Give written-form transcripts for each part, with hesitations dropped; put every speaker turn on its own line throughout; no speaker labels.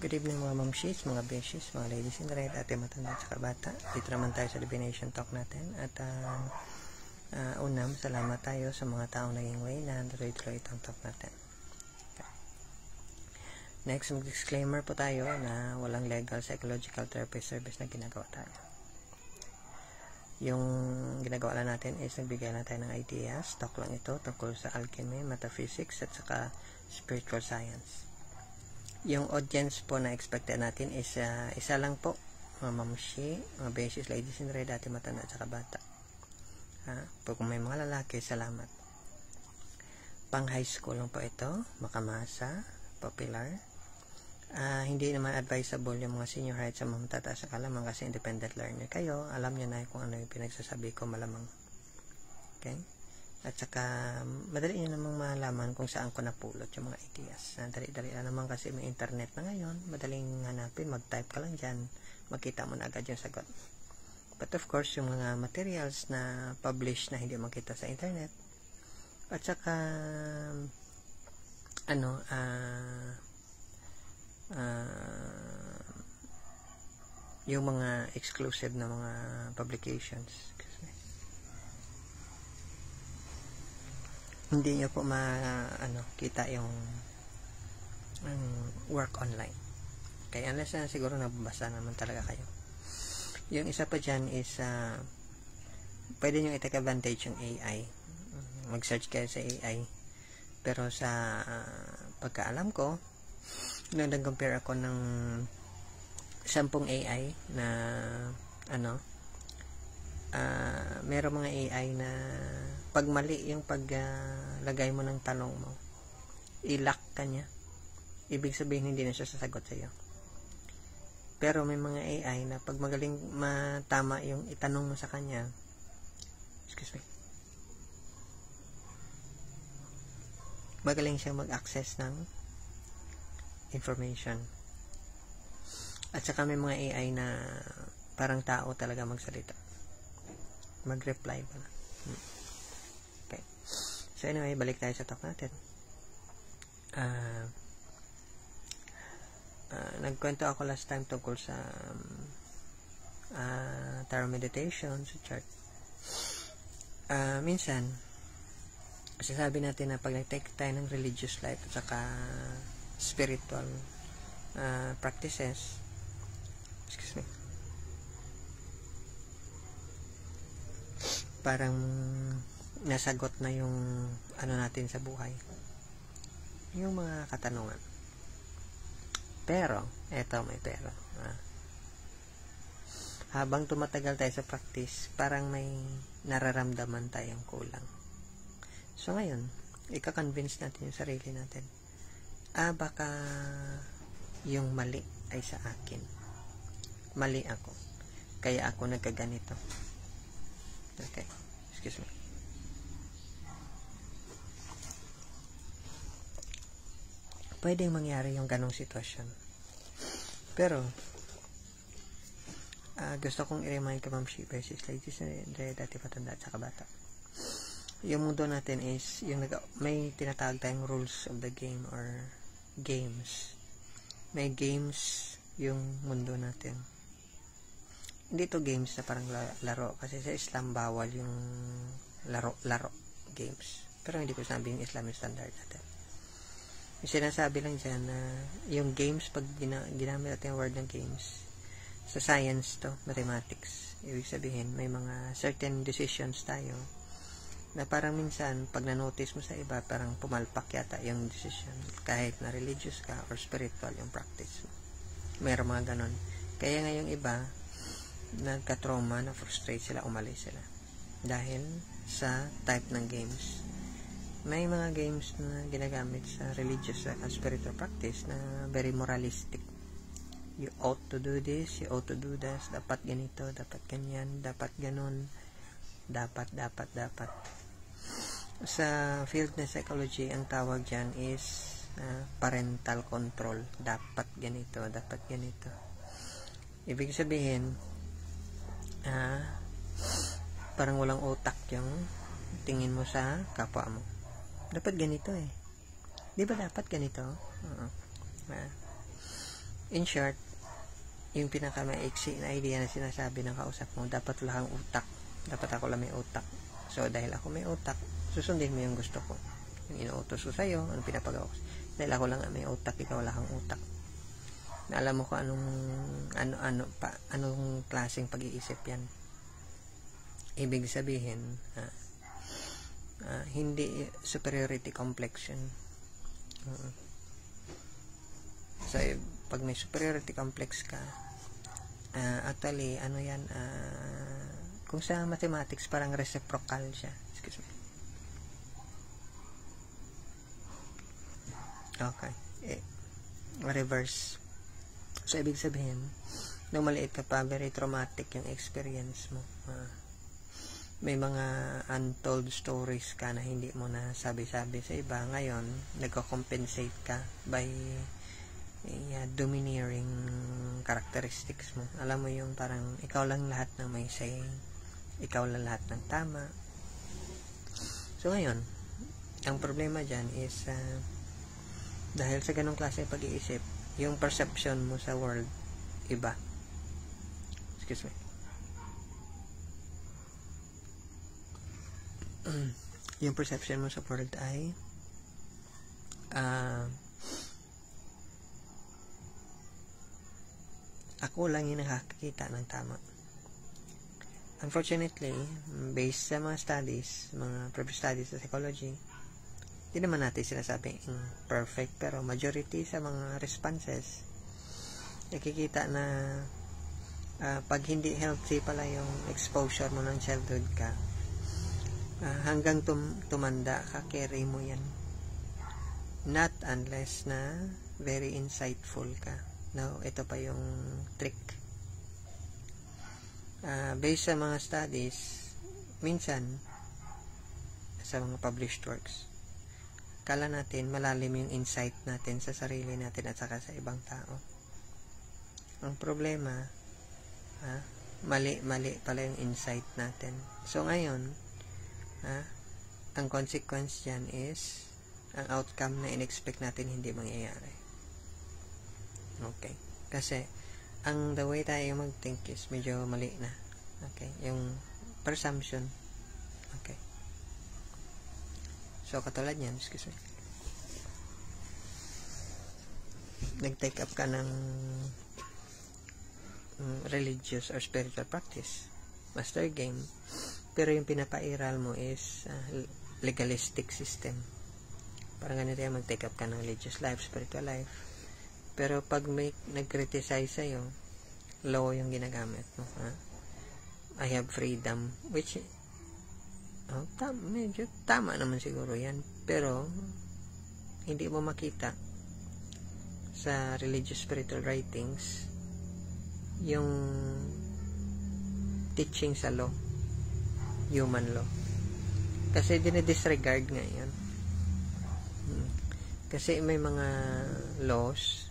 Good evening mga mamshis, mga beshies, mga ladies in red, ate matanda at saka bata. Dito naman tayo sa divination talk natin. At unang salamat tayo sa mga taong naging way na tuloy-tuloy itong talk natin. Okay. Next, mag-disclaimer po tayo na walang legal psychological therapy service na ginagawa tayo. Yung ginagawa lang natin is nagbigay lang tayo ng ideas. Talk lang ito tungkol sa alchemy, metaphysics at saka spiritual science. Yung audience po na expected natin is isa lang po, mga mamshi, mga beshies, ladies in red, ate matanda at saka bata. Kung may mga lalaki, salamat. Pang high school lang po ito, makamasa, popular. Hindi naman advisable yung mga senior high sa mga matataas na kalaman kasi independent learner kayo. Alam nyo na kung ano yung pinagsasabi ko malamang. Okay? At saka, madali nyo namang malaman kung saan ko napulot yung mga ideas. Dali-dali na naman kasi may internet na ngayon. Madaling hanapin, mag-type ka lang dyan. Makita mo na agad yung sagot. But of course, yung mga materials na published na hindi makita sa internet. At saka, yung mga exclusive na mga publications. Hindi nyo po kita yung work online. Okay, unless siguro nababasa naman talaga kayo. Yung isa pa dyan is pwede nyo i-take advantage yung AI. Mag-search kayo sa AI. Pero sa pagkaalam ko, nung nag-compare ako ng 10 AI na merong mga AI na pag mali yung paglagay mo ng tanong mo, i-lock ka niya. Ibig sabihin hindi na siya sasagot sa iyo. Pero may mga AI na pag magaling matama yung itanong mo sa kanya, magaling siya mag-access ng information. At saka may mga AI na parang tao talaga magsalita. Mag-reply pala. Okay. So anyway, balik tayo sa talk natin. Nagkwento ako last time tungkol sa tarot meditation, sa chart. Minsan, sasabi natin na pag nag-take tayo ng religious life at saka spiritual practices, parang nasagot na yung natin sa buhay, yung mga katanungan. Pero may pero habang tumatagal tayo sa practice, parang may nararamdaman tayong kulang. So ngayon, ika-convince natin yung sarili natin, baka yung mali ay sa akin, mali ako, kaya ako nagkaganito. Okay, excuse me. Pwedeng mangyari yung ganong sitwasyon. Pero, gusto kong i-remind ka, mamshi, beshies, ladies and dati patanda at saka bata. Yung mundo natin is, may tinatawag tayong rules of the game or games. May games yung mundo natin. Hindi to games na parang laro. Kasi sa Islam, bawal yung laro games. Pero hindi ko sabi yung Islamic standard natin. Yung sinasabi lang dyan na yung games, pag ginamit natin yung word ng games, sa science to, mathematics. Ibig sabihin, may mga certain decisions tayo na parang minsan, pag na-notice mo sa iba, parang pumalpak yata yung decision. Kahit na religious ka or spiritual yung practice mo. Mayroong mga ganon. Kaya ngayong iba, nagka-trauma, na-frustrate sila, umalis sila. Dahil sa type ng games. May mga games na ginagamit sa religious and spiritual practice na very moralistic. You ought to do this, you ought to do this, dapat ganito, dapat ganyan, dapat ganon, dapat. Sa field na psychology, ang tawag dyan is parental control. Dapat ganito, dapat ganito. Ibig sabihin, parang walang utak yung tingin mo sa kapwa mo. Dapat ganito eh. Di ba dapat ganito? In short, yung pinaka-maiksi na idea na sinasabi ng kausap mo, dapat lang utak. Dapat ako lang may utak. So, dahil ako may utak, susundin mo yung gusto ko. Yung inuutos ko sa'yo, ano pinapagawa ko. Dahil ako lang may utak, ikaw wala kang utak. Na alam mo kung anong klaseng pag-iisip yan. Ibig sabihin, hindi superiority complex yun. So, pag may superiority complex ka, actually, kung sa mathematics, parang reciprocal siya. Excuse me. Okay. Reverse. So, ibig sabihin, nung maliit ka pa, very traumatic yung experience mo. May mga untold stories ka na hindi mo na sabi-sabi sa iba. Ngayon, nagko-compensate ka by domineering characteristics mo. Alam mo yung parang ikaw lang lahat ng may say, ikaw lang lahat ng tama. So ngayon, ang problema dyan is dahil sa ganong klase pag-iisip, yung perception mo sa world iba. Excuse me. Yung perception mo sa world ay ako lang yung nakakakita ng tama. Unfortunately, based sa mga studies, mga previous studies sa psychology, hindi naman natin sinasabing perfect, pero majority sa mga responses, nakikita na pag hindi healthy pala yung exposure mo ng childhood ka, hanggang tumanda ka, carry mo yan. Not unless na very insightful ka. Now, ito pa yung trick. Based sa mga studies, minsan, sa mga published works, kala natin malalim yung insight natin sa sarili natin at saka sa ibang tao. Ang problema, mali pala yung insight natin. So, ngayon, ang consequence dyan is, ang outcome na in-expect natin hindi mangyayari. Okay. Kasi, the way tayo mag-think is medyo mali na. Okay. Yung presumption. Okay. So, katulad yan, excuse me. Nag-take up ka ng religious or spiritual practice. Master game. Pero yung pinapairal mo is legalistic system. Parang ganito yan, mag-take up ka ng religious life, spiritual life. Pero pag may nag-criticize sa'yo, law yung ginagamit mo. I have freedom, which medyo tama naman siguro yan, pero hindi mo makita sa religious spiritual writings yung teaching sa law, human law, kasi dinidisregard nga yan. Kasi may mga laws,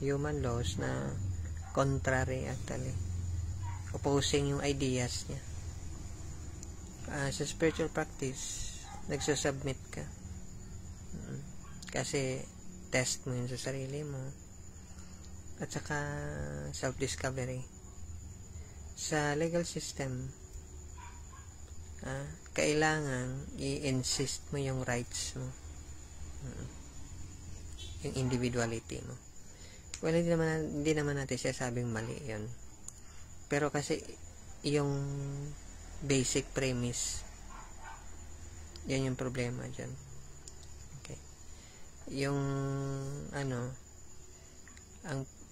human laws, na contrary actually, opposing yung ideas niya. Sa spiritual practice, nagsusubmit ka. Kasi test mo yun sa sarili mo. At saka self-discovery. Sa legal system, kailangan i-insist mo yung rights mo. Yung individuality mo. Well, hindi naman natin sinasabing mali yun. Pero kasi yung basic premise, yan yung problema dyan. Okay. Yung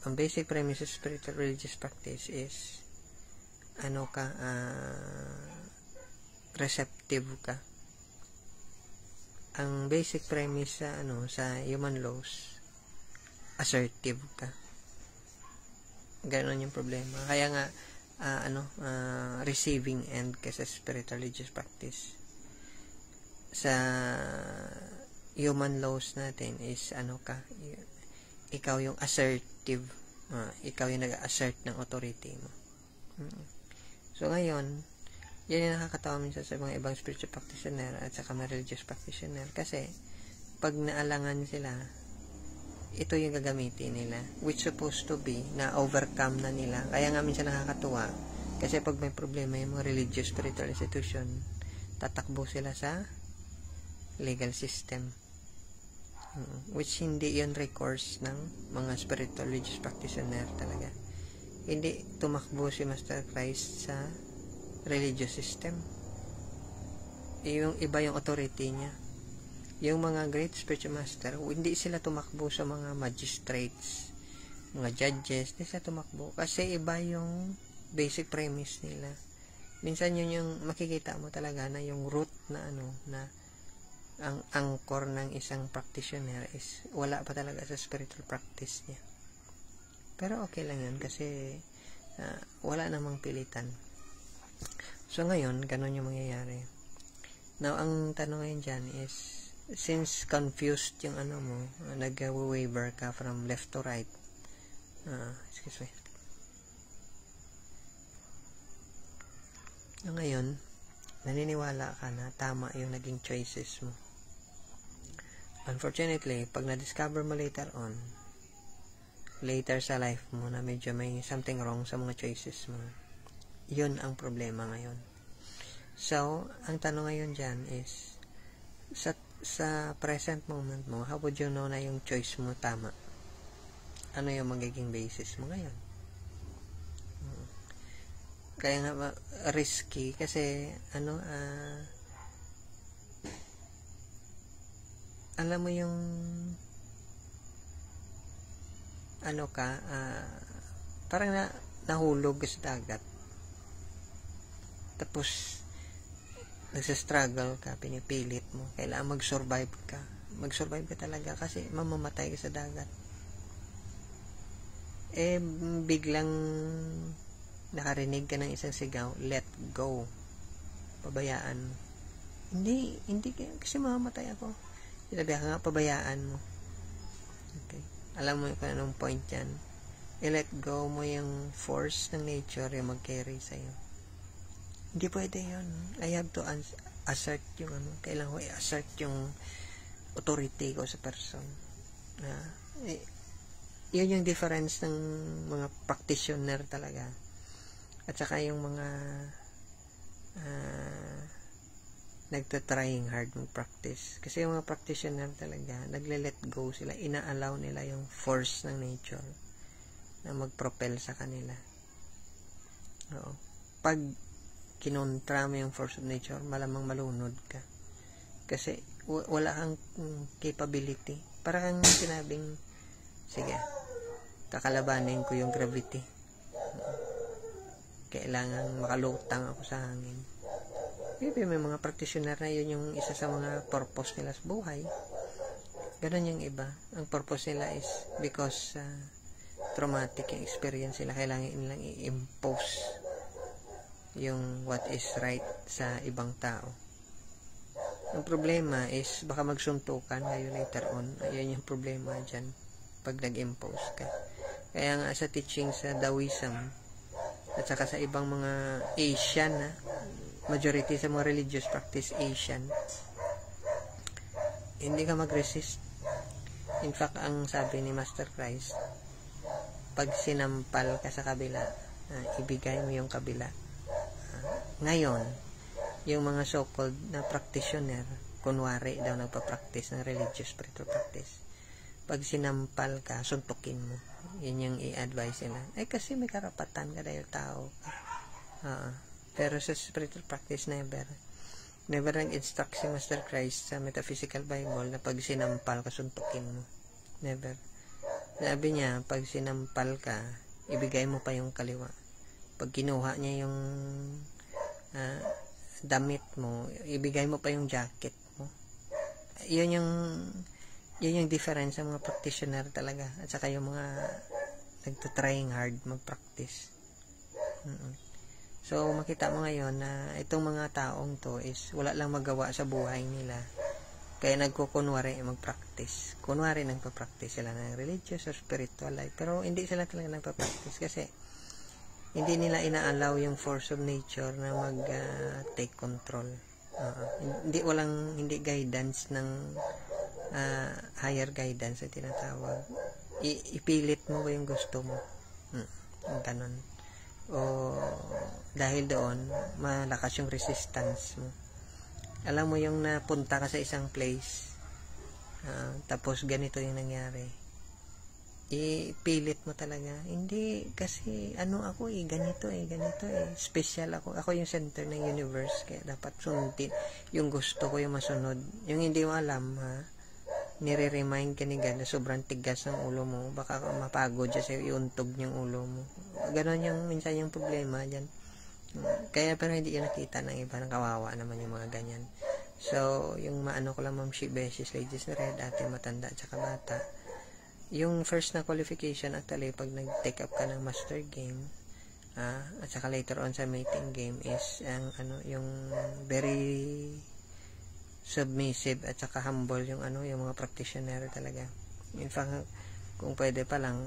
ang basic premise of spiritual religious practice is receptive ka. Ang basic premise sa human laws, assertive ka. Ganon yung problema. Kaya nga receiving end kasi spiritual religious practice. Sa human laws natin is ikaw yung assertive, ikaw yung nag-assert ng authority mo. So ngayon, yan yung nakakatawa minsan sa mga ibang spiritual practitioner at saka mga religious practitioner, kasi pag naalangan sila ito yung gagamitin nila, which supposed to be na overcome na nila. Kaya nga minsan nakakatuwa kasi pag may problema yung mga religious spiritual institution, tatakbo sila sa legal system, which hindi yon recourse ng mga spiritual religious practitioner talaga. Hindi tumakbo si Master Christ sa religious system. Yung iba yung authority niya. Yung mga great spiritual master, hindi sila tumakbo sa mga magistrates, mga judges, hindi sila tumakbo. Kasi iba yung basic premise nila. Minsan yun yung makikita mo talaga na yung root na na ang anchor ng isang practitioner is wala pa talaga sa spiritual practice niya. Pero okay lang yun kasi wala namang pilitan. So ngayon, ganun yung mangyayari. Now, ang tanong ngayon dyan is, since confused yung mo, nag-waver ka from left to right, excuse me. Ngayon, naniniwala ka na tama yung naging choices mo. Unfortunately, pag na-discover mo later on, later sa life mo na medyo may something wrong sa mga choices mo, yun ang problema ngayon. So, ang tanong ngayon dyan is, sa present moment mo, how would you know na yung choice mo tama? Ano yung magiging basis mo ngayon? Kaya nga risky kasi alam mo yung parang nahulog sa dagat, tapos nagsistruggle ka, pinipilit mo, kailangan mag-survive ka talaga kasi mamamatay ka sa dagat. Biglang nakarinig ka ng isang sigaw, let go, pabayaan mo. Hindi kasi mamamatay ako. Sinabi ka nga, pabayaan mo. Okay, alam mo kung anong point yan. I-let go mo yung force ng nature yung mag-carry sa'yo. Hindi pwede yun. I have to assert yung kailangan ko i-assert yung authority ko sa person. Yun yung difference ng mga practitioner talaga. At saka yung mga nagtatrying hard mag-practice. Kasi yung mga practitioner talaga, nagle-let go sila. Ina-allow nila yung force ng nature na mag-propel sa kanila. Oo. Pag kinontra mo yung force of nature, malamang malunod ka. Kasi wala kang capability. Para kang sinabing, sige, kakalabanin ko yung gravity. Kailangan makalutang ako sa hangin. May mga practitioner na yun yung isa sa mga purpose nila sa buhay. Ganun yung iba. Ang purpose nila is because traumatic yung experience nila. Kailangan nilang i-impose yung what is right sa ibang tao. Ang problema is baka magsuntukan kayo later on. Ayun yung problema dyan pag nag-impose ka. Kaya nga sa teaching sa Taoism at saka sa ibang mga Asian, majority sa mga religious practice Asian, hindi ka mag-resist. In fact, ang sabi ni Master Christ, pag sinampal ka sa kabila, ibigay mo yung kabila. Ngayon, yung mga so-called na practitioner, kunwari daw nagpa-practice ng religious spiritual practice, pag sinampal ka, suntukin mo. Yun yung i-advise nila. Kasi may karapatan ka dahil tao. Pero sa spiritual practice, never nag-instruct si Master Christ sa Metaphysical Bible na pag sinampal ka, suntukin mo. Never. Sabi niya, pag sinampal ka, ibigay mo pa yung kaliwa. Pag kinuha niya yung damit mo, ibigay mo pa yung jacket mo. Yun yung difference sa mga practitioner talaga at saka yung mga nagtatrying hard mag-practice. So makita mo ngayon na itong mga taong to is wala lang magawa sa buhay nila, kaya nagkukunwari mag-practice. Kunwari nagpa-practice sila ng religious or spiritual life, pero hindi sila talaga nagpa-practice kasi hindi nila ina-allow yung force of nature na mag take control. Hindi guidance ng higher guidance ay tinatawag. Ipilit mo ba yung gusto mo? Ganun. O dahil doon malakas yung resistance mo. Alam mo yung napunta ka sa isang place, tapos ganito yung nangyari, ipilit mo talaga. Hindi kasi ako ganito special ako yung center ng universe, kaya dapat sundin yung gusto ko, yung masunod. Yung hindi mo alam, nire-remind ka ni God na sobrang tigas ng ulo mo, baka mapagod siya sa'yo, iuntog yung ulo mo. Ganon yung minsan yung problema dyan. Kaya pero hindi yung nakita ng iba, ng kawawa naman yung mga ganyan. So yung maano ko lang, Ma'am Shi, Beses, Ladies na Red, ate, matanda at saka bata, yung first na qualification actually pag nag-take up ka ng master game, at saka later on sa mating game is yung very submissive at saka humble yung yung mga practitioner talaga. In fact, kung pwede pa lang,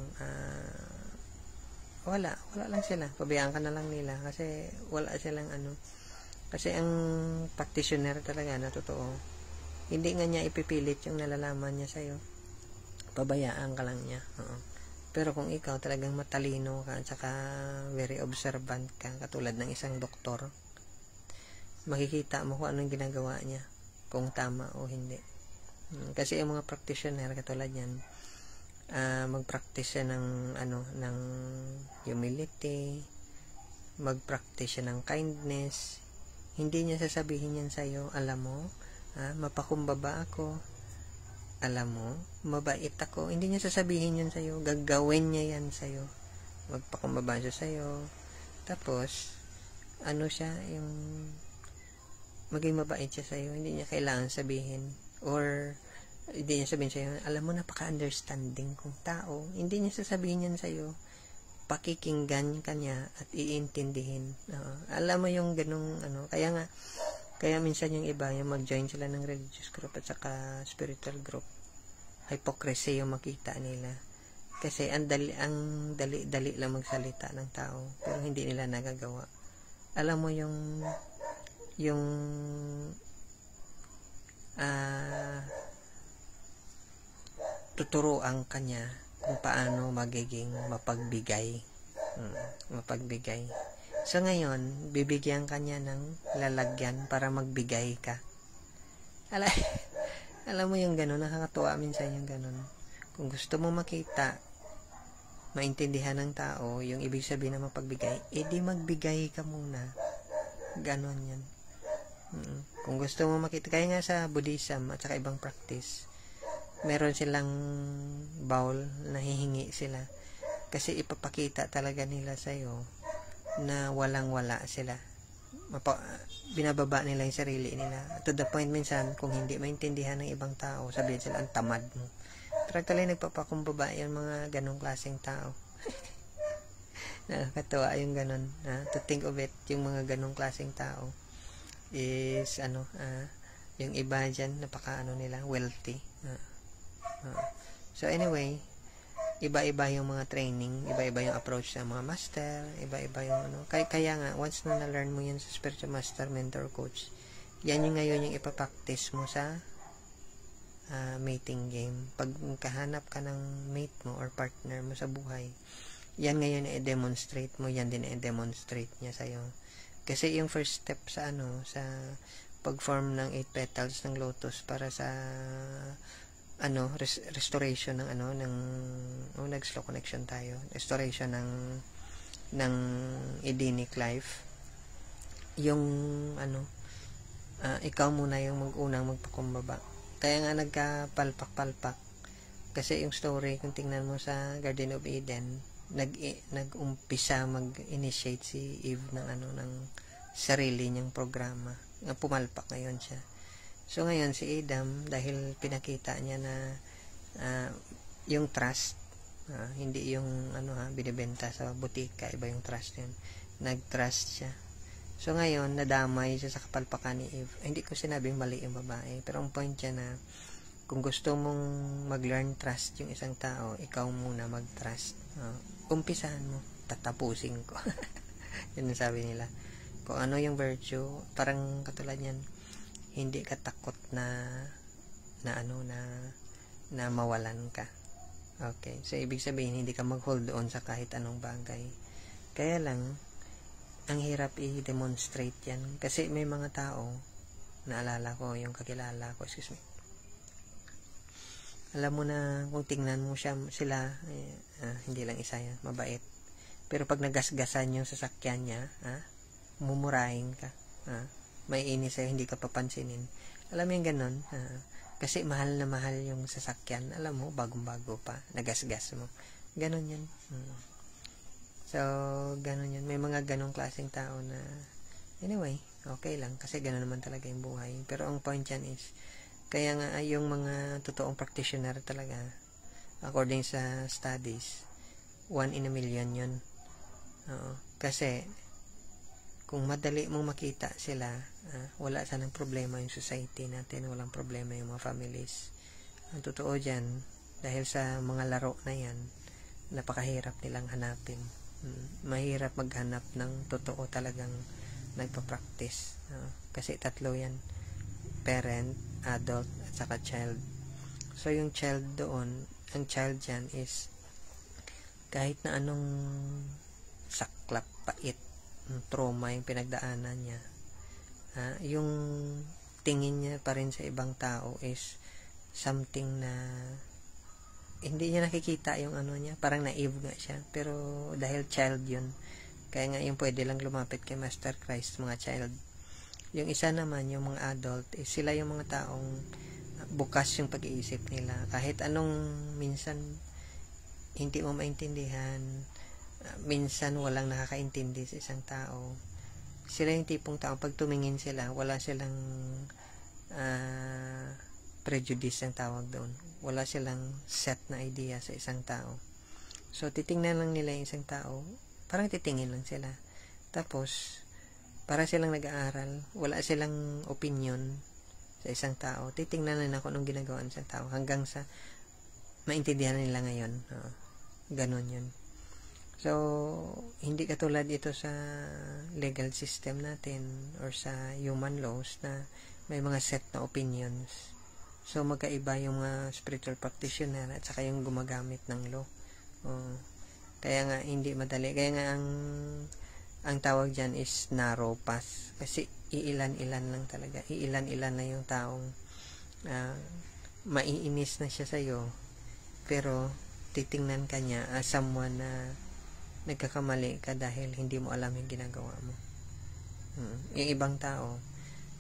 wala lang sila, pabayaan ka na lang nila kasi wala silang kasi ang practitioner talaga na totoo, hindi nga niya ipipilit yung nalalaman niya sa'yo, pabayaan ka lang niya. Pero kung ikaw talagang matalino ka at saka very observant ka, katulad ng isang doktor, makikita mo kung anong ginagawa niya, kung tama o hindi. Kasi yung mga practitioner katulad yan, mag-practice siya ng ng humility, mag-practice siya ng kindness. Hindi niya sasabihin yan sa'yo, alam mo, mapakumbaba ako, alam mo, mabait ako. Hindi niya sasabihin yun sa'yo, gagawin niya yan sa'yo, magpakumbaba siya sa'yo, tapos siya, yung maging mabait siya sa'yo. Hindi niya kailangan sabihin, or hindi niya sabihin sa'yo, alam mo, napaka-understanding kong tao. Hindi niya sasabihin yan sa'yo, pakikinggan ka niya at iintindihin. Alam mo yung ganung kaya minsan yung iba, yung mag-join sila ng religious group at saka spiritual group, hypocrisy yung makita nila. Kasi ang dali lang magsalita ng tao, pero hindi nila nagagawa. Alam mo yung tuturuan ka niya kung paano magiging mapagbigay. So ngayon, bibigyan ka niya ng lalagyan para magbigay ka. Alam mo yung gano'n, nakakatuwa minsan yung gano'n. Kung gusto mo makita, maintindihan ng tao yung ibig sabihin ng mapagbigay, edi magbigay ka muna. Ganon yan. Kung gusto mo makita, kaya nga sa Buddhism at saka ibang practice, meron silang bowl na hihingi sila kasi ipapakita talaga nila sa'yo na walang-wala sila. Binababa nila yung sarili nila. To the point minsan, kung hindi maintindihan ng ibang tao, sabihin sila, ang tamad mo. Pero talaga nagpapakumbaba yung mga ganong klaseng tao. Nakakatawa yung ganon. To think of it, yung mga ganong klaseng tao is, yung iba dyan, napaka nila, wealthy. So anyway, iba-iba yung mga training, iba-iba yung approach sa mga master, iba-iba yung kaya nga, once na na-learn mo yan sa spiritual master, mentor, coach, yan yung ngayon yung ipapractice mo sa mating game. Pag kahanap ka ng mate mo or partner mo sa buhay, yan ngayon i-demonstrate mo, yan din i-demonstrate niya sa'yo. Kasi yung first step sa sa pag-form ng 8 petals ng lotus para sa restoration ng nag-slow connection tayo, restoration ng Edenic life, yung ikaw muna yung unang magpakumbaba. Kaya nga nagkapalpak-palpak kasi yung story, kung tingnan mo sa Garden of Eden, nag-umpisa mag-initiate si Eve ng sarili niyang programa, pumalpak ngayon siya. So ngayon si Adam, dahil pinakita niya na yung trust, hindi yung binibenta sa butika, iba yung trust yun, nag-trust siya. So ngayon nadamay siya sa kapalpakan ni Eve. Hindi ko sinabing mali yung babae, pero ang point niya na kung gusto mong mag-learn trust yung isang tao, ikaw muna mag-trust. Umpisahan mo, tatapusin ko. Yun ang sabi nila. Kung ano yung virtue, parang katulad yan, hindi ka takot na na na mawalan ka. Okay, so ibig sabihin hindi ka mag-hold on sa kahit anong bagay. Kaya lang ang hirap i-demonstrate yan kasi may mga tao, naalala ko yung kakilala ko, alam mo na kung tingnan mo sila, hindi lang isa yan, mabait. Pero pag nagasgasan yung sasakyan niya, mumurahin ka. May inis sa'yo, hindi ka papansinin. Alam mo yung ganun? Kasi mahal na mahal yung sasakyan. Alam mo, bagong-bago pa. Nagasgas mo. Ganun yan. So, ganun yan. May mga ganong klaseng tao na, anyway, okay lang. Kasi ganun naman talaga yung buhay. Pero ang point yan is, kaya nga yung mga totoong practitioner talaga, according sa studies, 1 in a million yun. Kasi kung madali mong makita sila, wala sanang problema yung society natin, walang problema yung mga families. Ang totoo dyan, dahil sa mga laro na yan, napakahirap nilang hanapin. Mahirap maghanap ng totoo talagang nagpa-practice. Kasi tatlo yan, parent, adult, at saka child. So yung child doon, ang child dyan is kahit na anong saklap, pait, trauma yung pinagdaanan niya, yung tingin niya pa rin sa ibang tao is something na hindi niya nakikita yung niya, parang naive nga siya, pero dahil child yun, kaya nga yung pwede lang lumapit kay Master Christ, mga child. Yung isa naman, yung mga adult, sila yung mga taong bukas yung pag-iisip nila, kahit anong minsan hindi mo maintindihan, minsan walang nakakaintindi sa isang tao. Sila yung tipong tao, pag tumingin sila, wala silang prejudice ang tawag doon. Wala silang set na idea sa isang tao. So, titingnan lang nila yung isang tao, parang titingin lang sila. Tapos, para silang nag-aaral, wala silang opinion sa isang tao. Titingnan nila kung anong ginagawa ng isang tao hanggang sa maintindihan nila ngayon. Ganon yun. So, hindi katulad ito sa legal system natin or sa human laws na may mga set na opinions. So, magkaiba yung mga spiritual practitioner at saka yung gumagamit ng law. Kaya nga, hindi madali. Kaya nga, ang tawag dyan is narrow path. Kasi, iilan-ilan lang talaga. Iilan-ilan na yung taong maiinis na siya sa'yo. Pero, titingnan ka niya as someone na nagkakamali ka dahil hindi mo alam yung ginagawa mo. Yung ibang tao,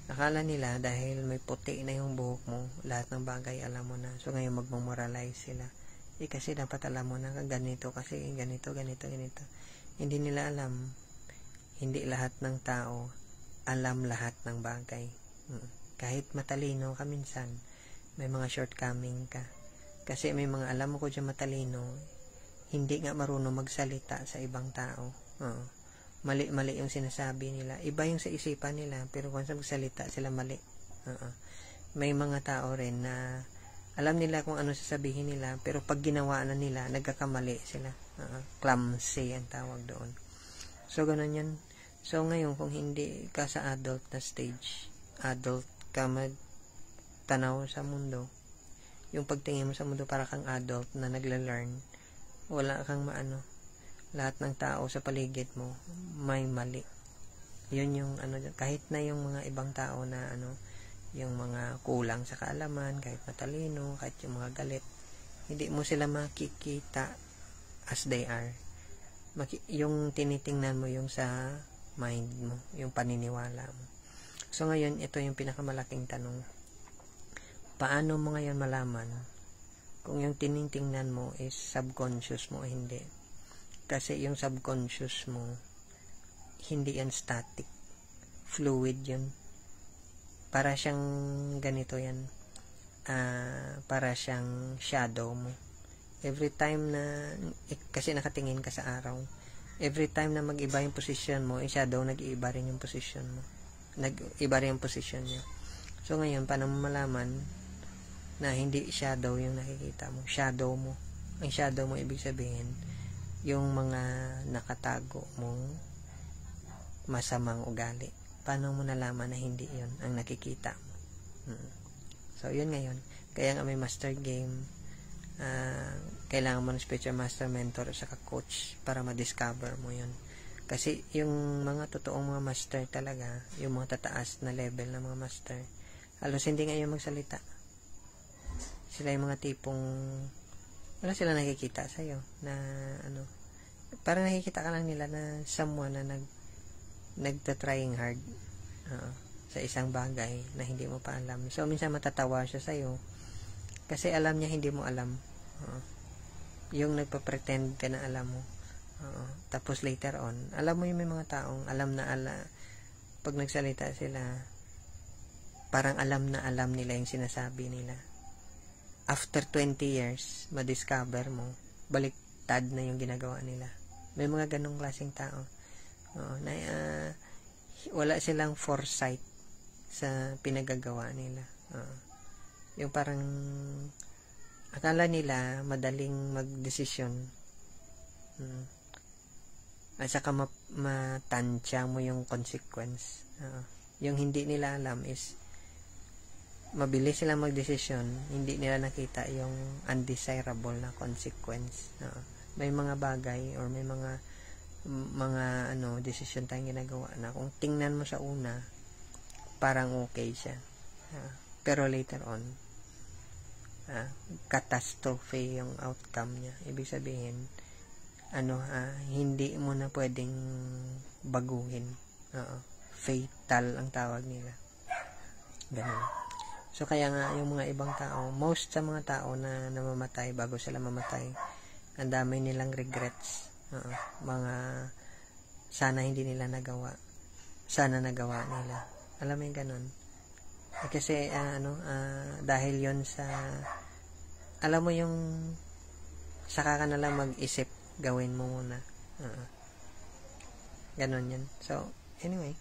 akala nila dahil may puti na yung buhok mo, lahat ng bagay alam mo na. So, ngayon magmamoralize sila. Kasi dapat alam mo na ganito kasi ganito. Hindi nila alam. Hindi lahat ng tao alam lahat ng bagay. Kahit matalino ka minsan, may mga shortcoming ka. Kasi may mga alam mo ko dyan matalino, hindi nga marunong magsalita sa ibang tao. Mali-mali yung sinasabi nila. Iba yung sa isipan nila, pero kung sa magsalita sila mali. May mga tao rin na alam nila kung ano sasabihin nila, pero pag ginawa na nila, nagkakamali sila. Clumsy ang tawag doon. So, ganun yan. So, ngayon, kung hindi ka sa adult na stage, adult ka magtanaw sa mundo, yung pagtingin mo sa mundo para kang adult na nagla-learn, wala kang lahat ng tao sa paligid mo may mali. Yun yung kahit na yung mga ibang tao na yung mga kulang sa kaalaman, kahit matalino, kahit yung mga galit, hindi mo sila makikita as they are. Yung tinitingnan mo yung sa mind mo, yung paniniwala mo. So ngayon, ito yung pinakamalaking tanong. Paano mo ngayon malaman kung yung tinitingnan mo is subconscious mo o hindi? Kasi yung subconscious mo, hindi yan static. Fluid yun. Para siyang ganito yan. Para siyang shadow mo. Every time na, kasi nakatingin ka sa araw, every time na mag-iba yung position mo, yung shadow, nag-iiba rin yung position mo. Nag-iba rin yung position niya. So ngayon, paano mo malaman na hindi shadow yung nakikita mo? Shadow mo. Ang shadow mo, ibig sabihin, yung mga nakatago mong masamang ugali. Paano mo nalaman na hindi yun ang nakikita mo? So, yun ngayon. Kaya nga may master game, kailangan mo ng spiritual master, mentor, at saka coach para ma-discover mo yun. Kasi yung mga totoong mga master talaga, yung mga tataas na level na mga master, halos hindi ngayon magsalita. Sila yung mga tipong wala sila nakikita sa'yo na parang nakikita ka lang nila na someone na nagta-trying hard sa isang bagay na hindi mo pa alam. So minsan matatawa siya sa'yo kasi alam niya hindi mo alam. Yung nagpa-pretend ka na alam mo. Tapos later on, alam mo yung may mga taong alam na pag nagsalita sila, parang alam na alam nila yung sinasabi nila. After 20 years, ma-discover mo, baliktad na yung ginagawa nila. May mga ganong klaseng tao. Na wala silang foresight sa pinagagawa nila. Yung parang akala nila madaling magdesisyon. At saka matansya mo yung consequence. Yung hindi nila alam is mabilis sila magdesisyon, hindi nila nakita yung undesirable na consequence. May mga bagay or may mga desisyon tayong ginagawa na kung tingnan mo sa una, parang okay siya. Pero later on, catastrophe yung outcome niya. Ibig sabihin, hindi mo na pwedeng baguhin. Fatal ang tawag nila. Ganun. So, kaya nga, yung mga ibang tao, most sa mga tao na namamatay bago sila mamatay, ang dami nilang regrets. Sana hindi nila nagawa. Sana nagawa nila. Alam mo yung ganun. Kasi, dahil yon sa, alam mo yung, saka ka na lang mag-isip, gawin mo muna. Ganun yan. So, anyway,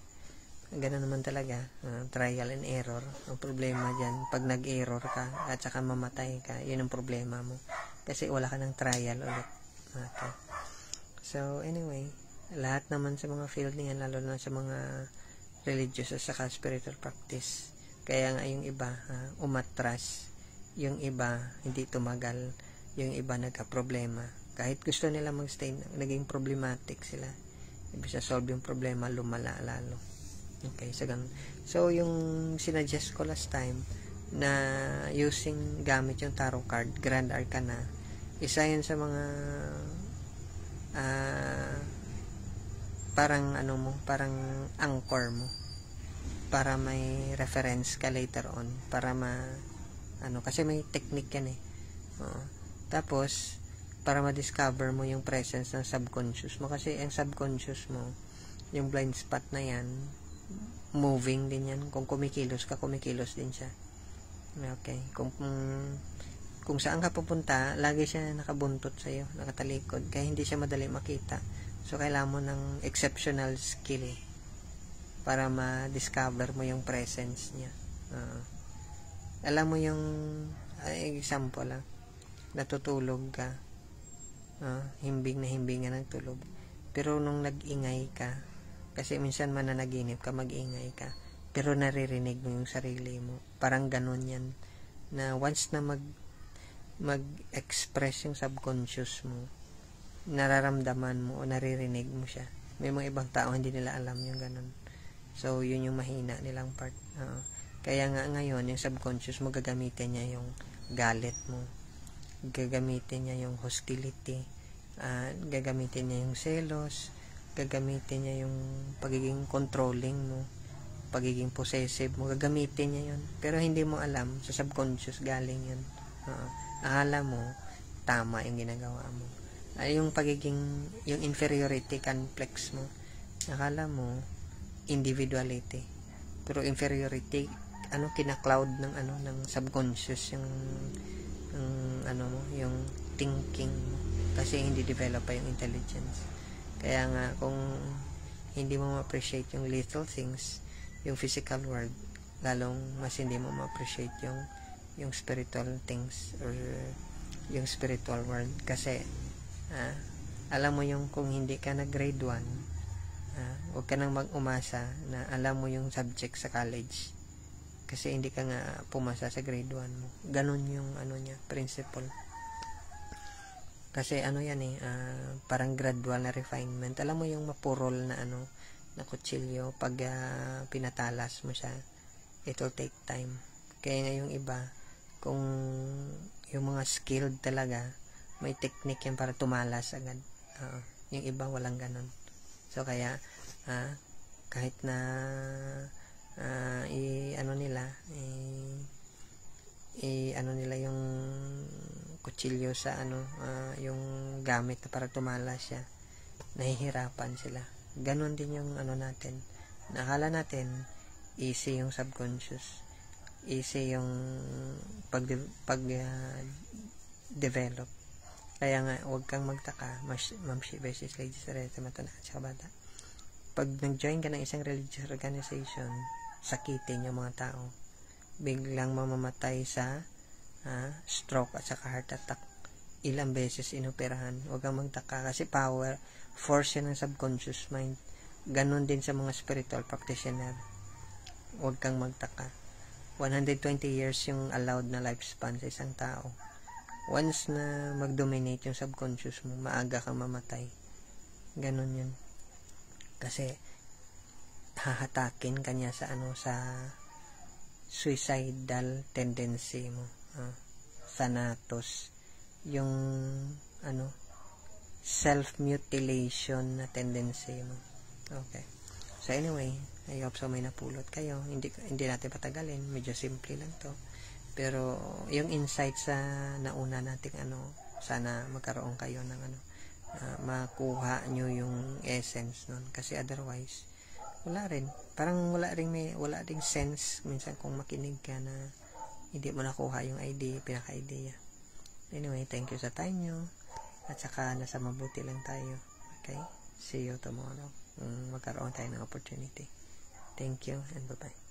ganun naman talaga, trial and error. Ang problema dyan, pag nag-error ka at saka mamatay ka, yun ang problema mo kasi wala ka ng trial ulit. Okay. So anyway, lahat naman sa mga field niyan, lalo na sa mga religious at saka spiritual practice, kaya nga yung iba umatras, yung iba hindi tumagal, yung iba nagka-problema kahit gusto nila magstay, naging problematic sila. Ibig sa solve yung problema, lumala lalo. Okay, so ganun. So, yung sinuggest ko last time na gamit yung tarot card, Grand Arcana, isa yun sa mga parang parang anchor mo para may reference ka later on, para kasi may technique yan eh. Tapos, para ma-discover mo yung presence ng subconscious mo, kasi ang subconscious mo, yung blind spot na yan, moving din yan. Kung kumikilos ka, kumikilos din siya. Okay. Kung saan ka pupunta, lagi siya nakabuntot sa'yo, nakatalikod, kaya hindi siya madali makita. So, kailangan mo ng exceptional skill para ma-discover mo yung presence niya. Alam mo yung example lang, natutulog ka, himbing na himbing ng tulog, pero nung nag-ingay ka, kasi minsan mananaginip ka, mag-ingay ka, pero naririnig mo yung sarili mo. Parang ganun yan. Na once na mag-express yung subconscious mo, nararamdaman mo o naririnig mo siya. May mga ibang tao hindi nila alam yung ganun. So, yun yung mahina nilang part. Kaya nga ngayon, yung subconscious mo, gagamitin niya yung galit mo. Gagamitin niya yung hostility. Gagamitin niya yung selos. Gagamitin niya yung pagiging controlling mo, pagiging possessive mo, gagamitin niya yun. Pero hindi mo alam, sa subconscious galing yun. Akala mo, tama yung ginagawa mo. Yung yung inferiority complex mo, akala mo, individuality. Pero inferiority, kina-cloud ng subconscious yung thinking mo. Kasi hindi develop pa yung intelligence. Kaya nga, kung hindi mo ma-appreciate yung little things, yung physical world, lalong mas hindi mo ma-appreciate yung spiritual things or yung spiritual world. Kasi, alam mo yung kung hindi ka na grade 1, huwag ka nang mag-umasa na alam mo yung subject sa college. kasi hindi ka nga pumasa sa grade 1 mo. Ganon yung ano niya, principle. Kasi ano yan parang gradual na refinement. Alam mo yung mapurol na na kutsilyo, pag pinatalas mo siya, it will take time. Kaya nga yung iba, kung yung mga skilled talaga, may technique yan para tumalas agad. Yung iba walang ganon. So kaya kahit na ano nila yung kutsilyo sa yung gamit na para tumalas siya, nahihirapan sila. Ganon din yung natin. Nakala natin easy yung subconscious, easy yung develop. Kaya nga, huwag kang magtaka, Ma'am Shi, Beses, Ladies, Rete, Matanda at saka bata. Pag nag-join ka ng isang religious organization, sakitin yung mga tao. Biglang mamamatay sa stroke at saka heart attack. Ilang beses inoperahan. Huwag kang magtaka kasi force yan ng subconscious mind. Ganon din sa mga spiritual practitioner. Huwag kang magtaka. 120 years yung allowed na lifespan sa isang tao. Once na mag-dominate yung subconscious mo, maaga kang mamatay. Ganon yun. Kasi hahatakin kanya sa suicidal tendency mo, thanatos, yung self-mutilation na tendency mo. Okay. So anyway, I hope so may napulot kayo. Hindi natin patagalin, medyo simple lang to. Pero yung insight sa nauna nating sana magkaroon kayo ng makuha nyo yung essence nun. Kasi otherwise, wala rin. Parang wala ring sense minsan kung makinig ka na hindi mo nakuha yung pinaka-idea. Anyway, thank you sa time nyo. At saka nasa mabuti lang tayo. Okay? See you tomorrow. Magkaroon tayo ng opportunity. Thank you and bye-bye.